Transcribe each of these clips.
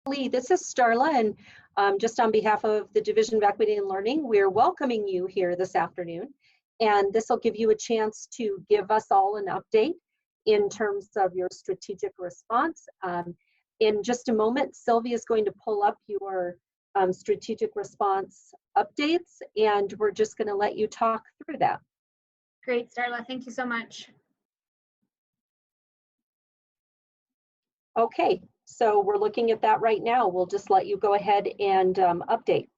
Lee, this is Starla, and just on behalf of the Division of Equity and Learning, we're welcoming you here this afternoon. And this will give you a chance to give us all an update in terms of your strategic response. In just a moment, Sylvia is going to pull up your strategic response updates, and we're just going to let you talk through that. Great, Starla, thank you so much. Okay, so we're looking at that right now. We'll just let you go ahead and update.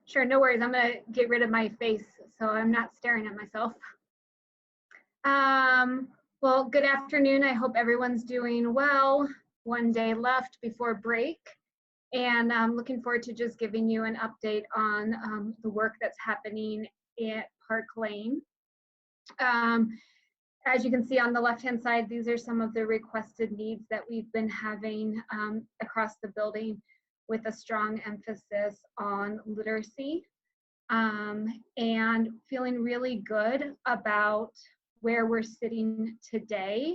Sure, no worries. I'm going to get rid of my face so I'm not staring at myself. Well, good afternoon. I hope everyone's doing well. One day left before break. And I'm looking forward to just giving you an update on the work that's happening at Park Lane. As you can see on the left-hand side, these are some of the requested needs that we've been having across the building, with a strong emphasis on literacy, and feeling really good about where we're sitting today,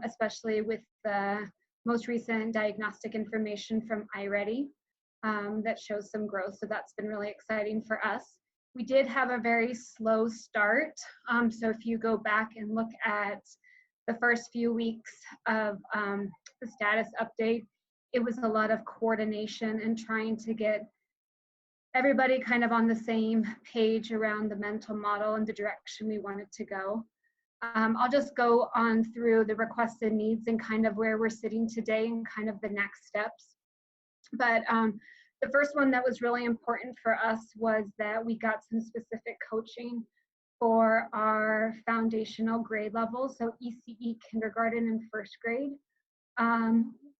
especially with the most recent diagnostic information from iReady that shows some growth. So that's been really exciting for us. We did have a very slow start. So if you go back and look at the first few weeks of the status update, it was a lot of coordination and trying to get everybody kind of on the same page around the mental model and the direction we wanted to go. I'll just go on through the requested needs and kind of where we're sitting today and kind of the next steps. But the first one that was really important for us was that we got some specific coaching for our foundational grade levels, so ECE, kindergarten, and first grade.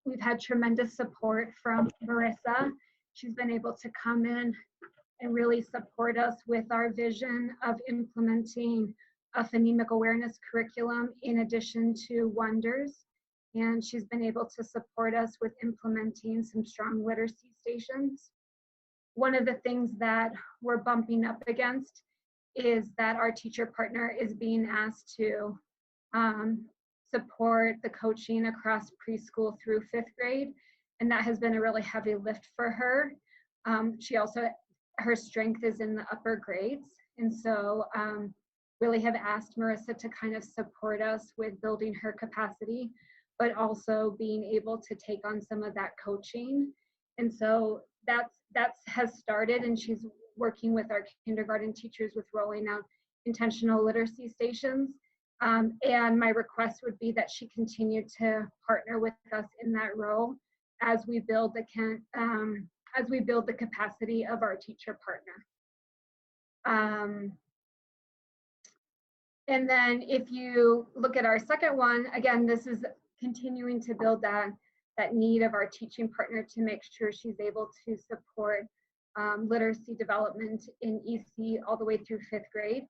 We've had tremendous support from Marissa. She's been able to come in and really support us with our vision of implementing a phonemic awareness curriculum in addition to Wonders. And she's been able to support us with implementing some strong literacy stations. One of the things that we're bumping up against is that our teacher partner is being asked to support the coaching across preschool through 5th grade. And that has been a really heavy lift for her. She also, her strength is in the upper grades. And so really have asked Marissa to kind of support us with building her capacity, but also being able to take on some of that coaching. And so that has started, and she's working with our kindergarten teachers with rolling out intentional literacy stations. And my request would be that she continue to partner with us in that role as we build the capacity of our teacher partner. And then if you look at our second one, again, this is continuing to build that need of our teaching partner to make sure she's able to support literacy development in EC all the way through 5th grade.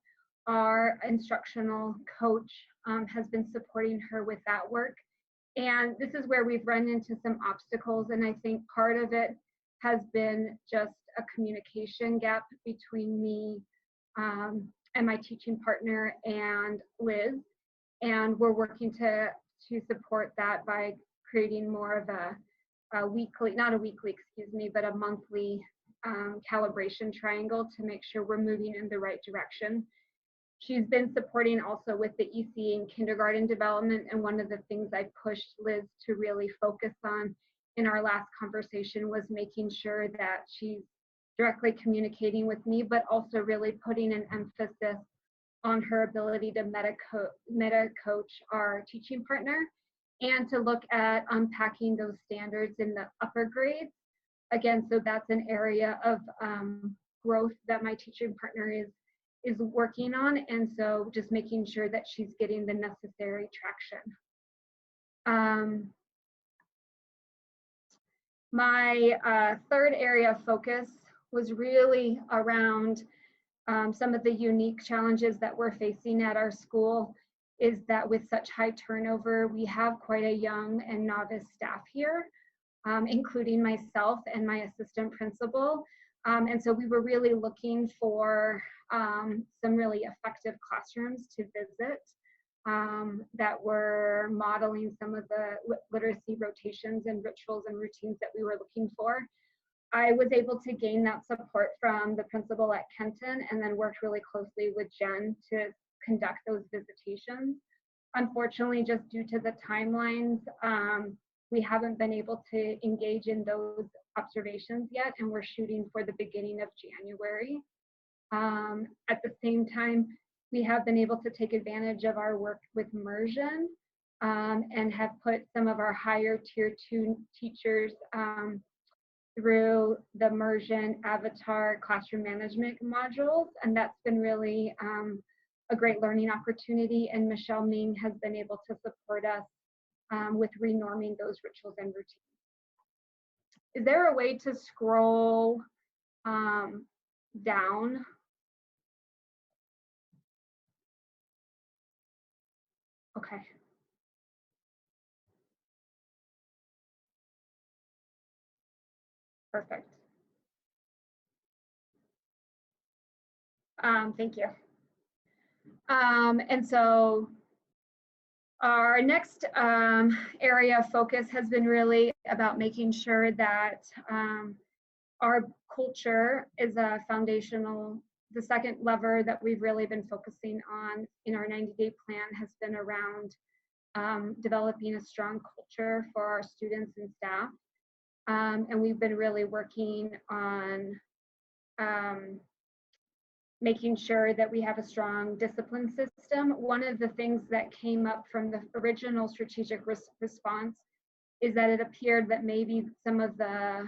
Our instructional coach has been supporting her with that work. And this is where we've run into some obstacles. And I think part of it has been just a communication gap between me and my teaching partner and Liz. And we're working to support that by creating more of a weekly, not a weekly, excuse me, but a monthly calibration triangle to make sure we're moving in the right direction. She's been supporting also with the EC and kindergarten development, and one of the things I pushed Liz to really focus on in our last conversation was making sure that she's directly communicating with me, but also really putting an emphasis on her ability to meta coach our teaching partner, and to look at unpacking those standards in the upper grades. Again, so that's an area of growth that my teaching partner is working on, and so just making sure that she's getting the necessary traction. My third area of focus was really around some of the unique challenges that we're facing at our school, is that with such high turnover, we have quite a young and novice staff here, including myself and my assistant principal. And so we were really looking for some really effective classrooms to visit. that were modeling some of the literacy rotations and rituals and routines that we were looking for. I was able to gain that support from the principal at Kenton and then worked really closely with Jen to conduct those visitations. Unfortunately, just due to the timelines, we haven't been able to engage in those observations yet, and we're shooting for the beginning of January. At the same time, we have been able to take advantage of our work with immersion and have put some of our higher tier 2 teachers through the immersion avatar classroom management modules, and that's been really a great learning opportunity, and Michelle Ming has been able to support us with renorming those rituals and routines. Is there a way to scroll down? Okay. Perfect. Thank you. And so our next area of focus has been really about making sure that our culture is a foundational. The second lever that we've really been focusing on in our 90-day plan has been around developing a strong culture for our students and staff. And we've been really working on making sure that we have a strong discipline system. One of the things that came up from the original strategic response is that it appeared that maybe some of the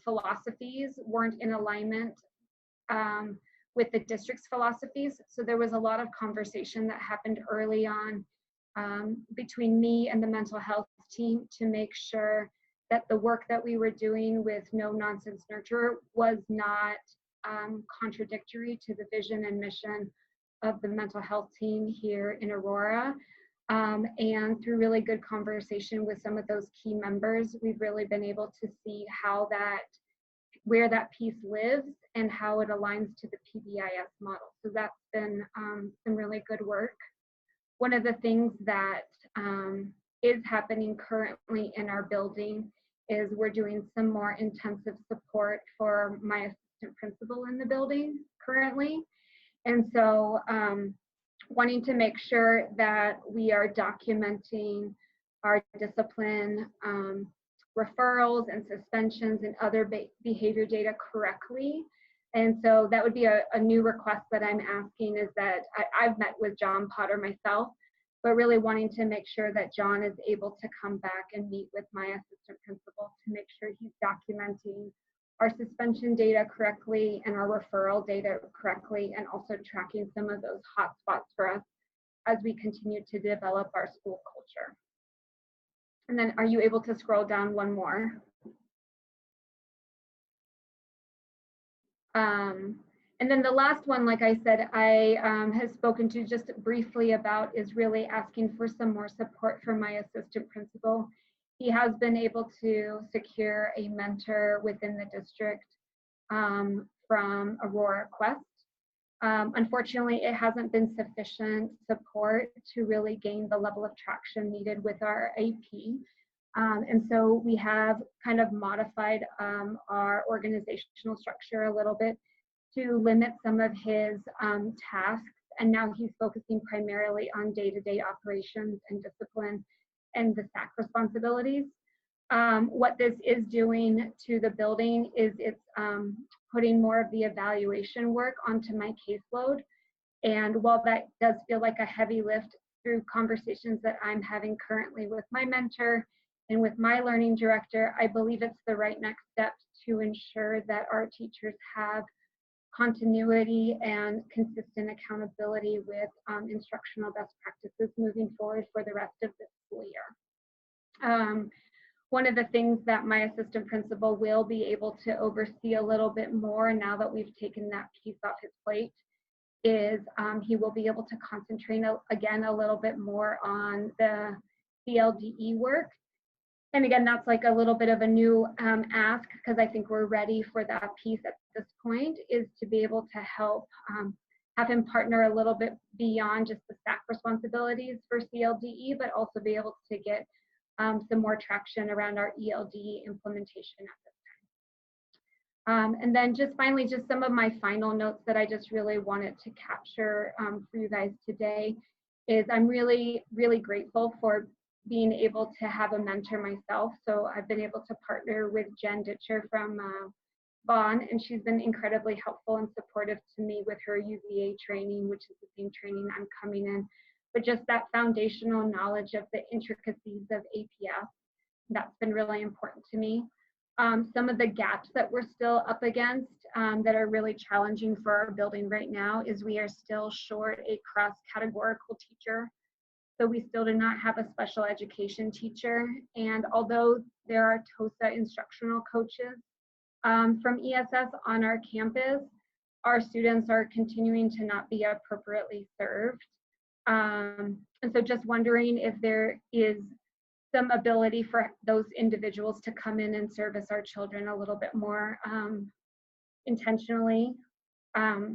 philosophies weren't in alignment with the district's philosophies. So there was a lot of conversation that happened early on between me and the mental health team to make sure that the work that we were doing with No Nonsense Nurture was not contradictory to the vision and mission of the mental health team here in Aurora. And through really good conversation with some of those key members, we've really been able to see how where that piece lives and how it aligns to the PBIS model. So that's been some really good work. One of the things that is happening currently in our building is we're doing some more intensive support for my assistant principal in the building currently. And so wanting to make sure that we are documenting our discipline referrals and suspensions and other behavior data correctly. And so that would be a new request that I'm asking, is that I've met with John Potter myself, but really wanting to make sure that John is able to come back and meet with my assistant principal to make sure he's documenting our suspension data correctly and our referral data correctly, and also tracking some of those hotspots for us as we continue to develop our school culture. And then are you able to scroll down one more? And then the last one, like I said, I have spoken to just briefly about, is really asking for some more support from my assistant principal. He has been able to secure a mentor within the district from Aurora Quest. Unfortunately, it hasn't been sufficient support to really gain the level of traction needed with our AP. And so we have kind of modified our organizational structure a little bit to limit some of his tasks. And now he's focusing primarily on day-to-day operations and discipline and the SAC responsibilities. What this is doing to the building is it's putting more of the evaluation work onto my caseload. And while that does feel like a heavy lift, through conversations that I'm having currently with my mentor and with my learning director, I believe it's the right next step to ensure that our teachers have continuity and consistent accountability with instructional best practices moving forward for the rest of the school year. One of the things that my assistant principal will be able to oversee a little bit more now that we've taken that piece off his plate is he will be able to concentrate again a little bit more on the CLDE work. And again, that's like a little bit of a new ask, because I think we're ready for that piece at this point, is to be able to help have him partner a little bit beyond just the staff responsibilities for CLDE, but also be able to get some more traction around our ELD implementation at this time. And then just finally, just some of my final notes that I just really wanted to capture for you guys today is I'm really, really grateful for being able to have a mentor myself. So I've been able to partner with Jen Ditcher from Vaughn, and she's been incredibly helpful and supportive to me with her UVA training, which is the same training I'm coming in. But just that foundational knowledge of the intricacies of APS, that's been really important to me. Some of the gaps that we're still up against that are really challenging for our building right now is we are still short a cross-categorical teacher. So we still do not have a special education teacher. And although there are TOSA instructional coaches from ESS on our campus, our students are continuing to not be appropriately served. And so just wondering if there is some ability for those individuals to come in and service our children a little bit more intentionally. I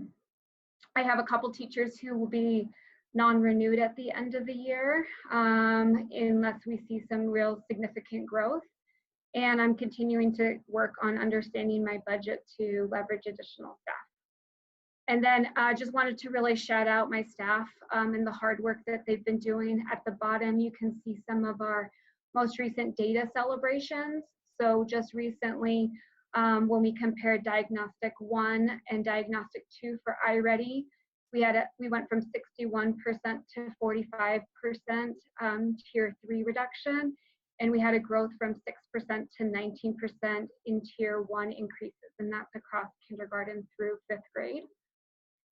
have a couple teachers who will be non-renewed at the end of the year unless we see some real significant growth. And I'm continuing to work on understanding my budget to leverage additional staff. And then I just wanted to really shout out my staff and the hard work that they've been doing. At the bottom, you can see some of our most recent data celebrations. So just recently, when we compared Diagnostic 1 and Diagnostic 2 for iReady, we went from 61% to 45% tier 3 reduction, and we had a growth from 6% to 19% in tier 1 increases, and that's across kindergarten through 5th grade.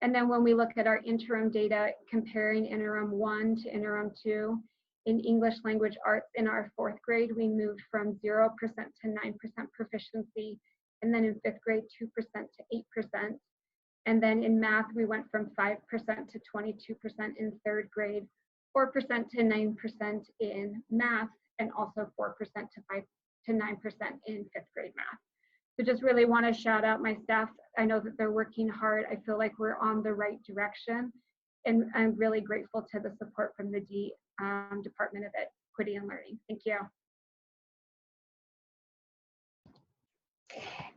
And then when we look at our interim data, comparing interim 1 to interim 2, in English language arts in our 4th grade, we moved from 0% to 9% proficiency, and then in 5th grade, 2% to 8%. And then in math, we went from 5% to 22% in 3rd grade, 4% to 9% in math, and also 4% to 9% in 5th grade math. So just really want to shout out my staff. I know that they're working hard. I feel like we're on the right direction. And I'm really grateful to the support from the Department of Equity and Learning. Thank you.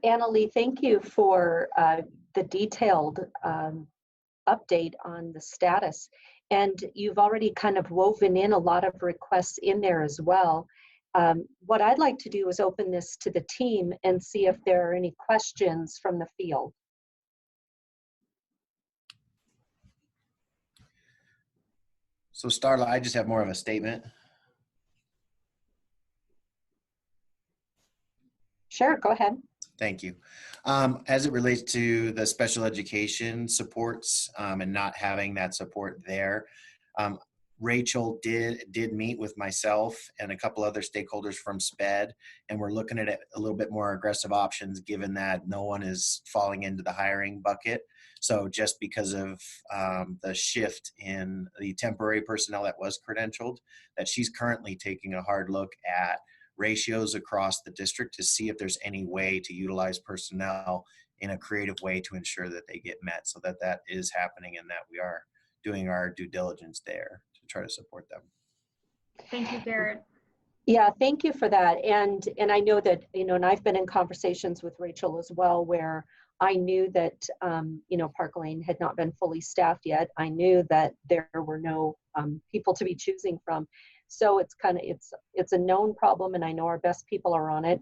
Annalee, thank you for the detailed update on the status. And you've already kind of woven in a lot of requests in there as well. What I'd like to do is open this to the team and see if there are any questions from the field. So Starla, I just have more of a statement. Sure, go ahead. Thank you. As it relates to the special education supports and not having that support there, Rachel did meet with myself and a couple other stakeholders from SPED, and we're looking at a little bit more aggressive options given that no one is falling into the hiring bucket. So just because of the shift in the temporary personnel that was credentialed, that she's currently taking a hard look at ratios across the district to see if there's any way to utilize personnel in a creative way to ensure that they get met, so that that is happening and that we are doing our due diligence there to try to support them. Thank you, Garrett. Yeah, thank you for that. And I know that, and I've been in conversations with Rachel as well, where I knew that, Park Lane had not been fully staffed yet. I knew that there were no people to be choosing from. So it's a known problem, and I know our best people are on it.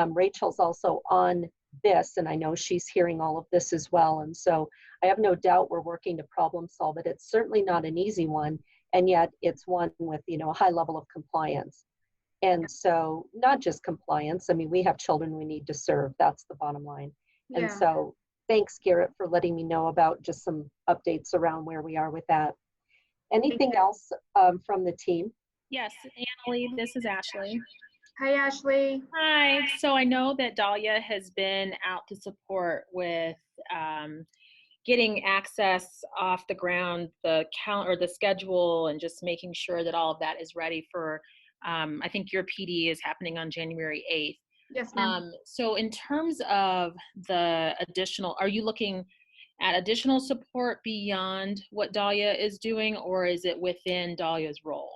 Rachel's also on this, and I know she's hearing all of this as well. And so I have no doubt we're working to problem solve it. It's certainly not an easy one, and yet it's one with, a high level of compliance. And so not just compliance, I mean, we have children we need to serve. That's the bottom line. Yeah. And so thanks, Garrett, for letting me know about just some updates around where we are with that. Anything else from the team? Yes, Annalee, this is Ashley. Hi, Ashley. Hi. So I know that Dahlia has been out to support with getting access off the ground, the schedule, and just making sure that all of that is ready for, I think your PD is happening on January 8th. Yes, ma'am. So in terms of the additional, are you looking add additional support beyond what Dahlia is doing, or is it within Dahlia's role?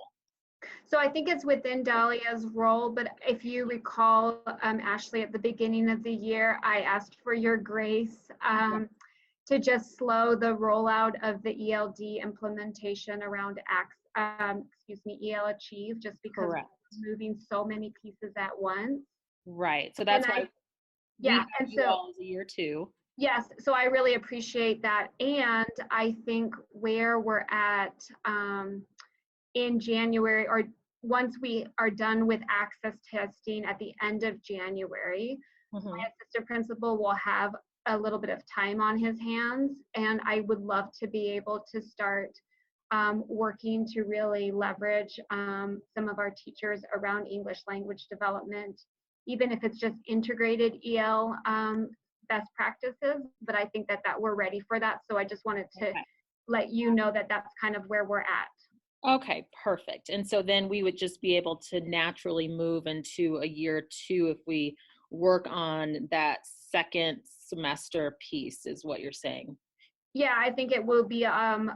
So I think it's within Dahlia's role, but if you recall, Ashley, at the beginning of the year, I asked for your grace to just slow the rollout of the ELD implementation around EL Achieve, just because Correct. we're moving so many pieces at once. Right. So that's why yeah, we and you so all as a year two. yes, so I really appreciate that. And I think where we're at in January, or once we are done with access testing at the end of January, my assistant principal will have a little bit of time on his hands, and I would love to be able to start working to really leverage some of our teachers around English language development, even if it's just integrated EL best practices. But I think that we're ready for that. So I just wanted to let you know that that's kind of where we're at. Okay, perfect. And so then we would just be able to naturally move into a year two if we work on that second semester piece, is what you're saying. Yeah, I think it will be a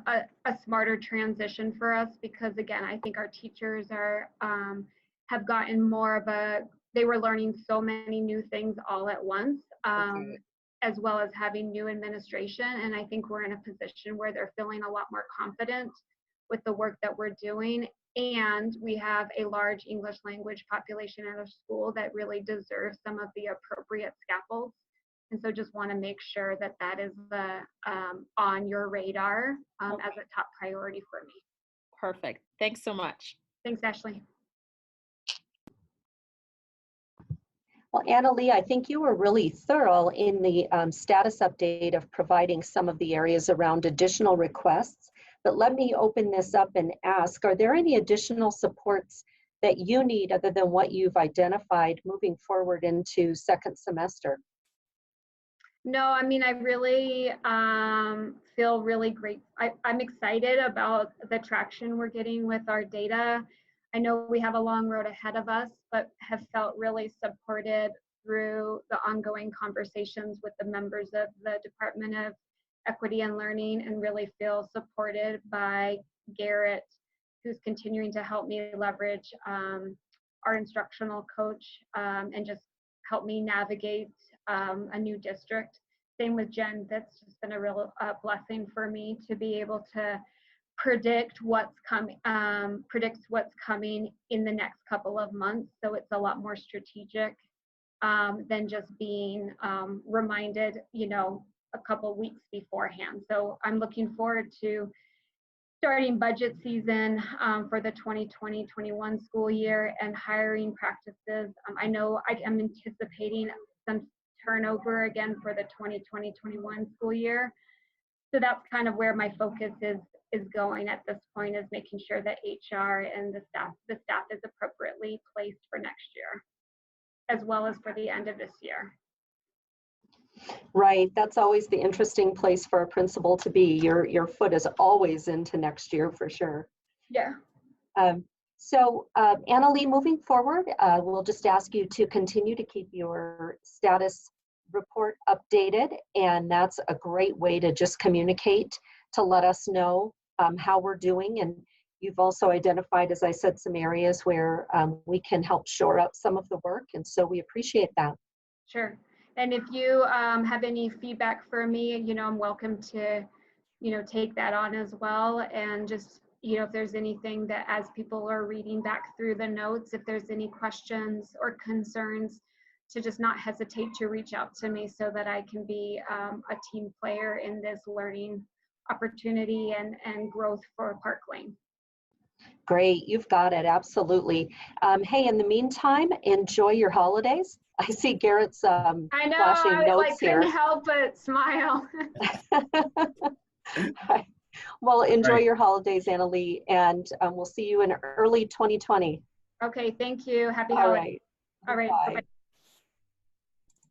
smarter transition for us, because again, I think our teachers are have gotten more of they were learning so many new things all at once, as well as having new administration. And I think we're in a position where they're feeling a lot more confident with the work that we're doing. And we have a large English language population at our school that really deserves some of the appropriate scaffolds. And so just want to make sure that that is on your radar as a top priority for me. Perfect. Thanks so much. Thanks, Ashley. Well, Annalee, I think you were really thorough in the status update of providing some of the areas around additional requests. But let me open this up and ask, are there any additional supports that you need other than what you've identified moving forward into second semester? No, I mean, I really feel really great. I'm excited about the traction we're getting with our data. I know we have a long road ahead of us, but have felt really supported through the ongoing conversations with the members of the Department of Equity and Learning, and really feel supported by Garrett, who's continuing to help me leverage our instructional coach and just help me navigate a new district. Same with Jen. That's just been a real blessing for me to be able to predict what's coming in the next couple of months. So it's a lot more strategic than just being reminded, a couple weeks beforehand. So I'm looking forward to starting budget season for the 2020-21 school year and hiring practices. I know I am anticipating some turnover again for the 2020-21 school year. So that's kind of where my focus is going at this point, is making sure that HR and the staff is appropriately placed for next year, as well as for the end of this year. Right, that's always the interesting place for a principal to be. Your foot is always into next year for sure. Yeah. So Annalee, moving forward, we'll just ask you to continue to keep your status report updated, and that's a great way to just communicate to let us know how we're doing. And you've also identified, as I said, some areas where we can help shore up some of the work, and so we appreciate that. Sure. And if you have any feedback for me, I'm welcome to, take that on as well. And just, if there's anything that, as people are reading back through the notes, if there's any questions or concerns, to just not hesitate to reach out to me so that I can be a team player in this learning opportunity and growth for Park Lane. Great, you've got it, absolutely. Hey, in the meantime, enjoy your holidays. I see Garrett's flashing notes here. Couldn't help but smile. Well, enjoy your holidays, Annalee, and we'll see you in early 2020. Okay, thank you. Happy All holidays. right. All right. Bye. Bye-bye.